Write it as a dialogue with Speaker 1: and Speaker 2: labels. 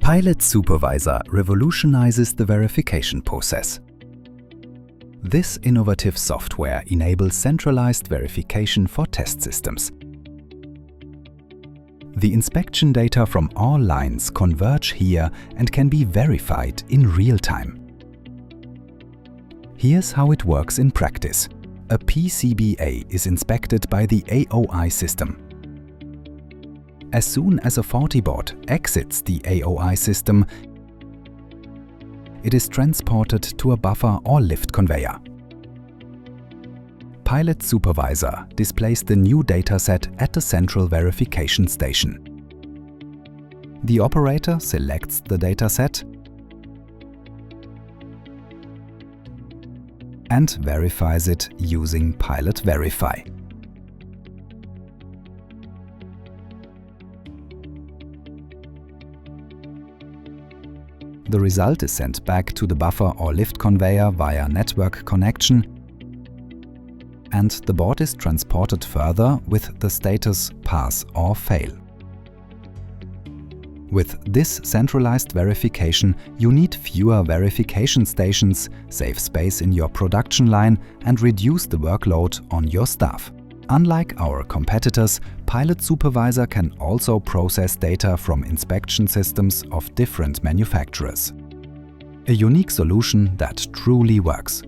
Speaker 1: PILOT Supervisor revolutionizes the verification process. This innovative software enables centralized verification for test systems. The inspection data from all lines converge here and can be verified in real time. Here's how it works in practice. A PCBA is inspected by the AOI system. As soon as a faulty board exits the AOI system, it is transported to a buffer or lift conveyor. PILOT Supervisor displays the new dataset at the central verification station. The operator selects the dataset and verifies it using PILOT Verify. The result is sent back to the buffer or lift conveyor via network connection, and the board is transported further with the status pass or fail. With this centralized verification, you need fewer verification stations, save space in your production line, and reduce the workload on your staff. Unlike our competitors, PILOT Supervisor can also process data from inspection systems of different manufacturers. A unique solution that truly works.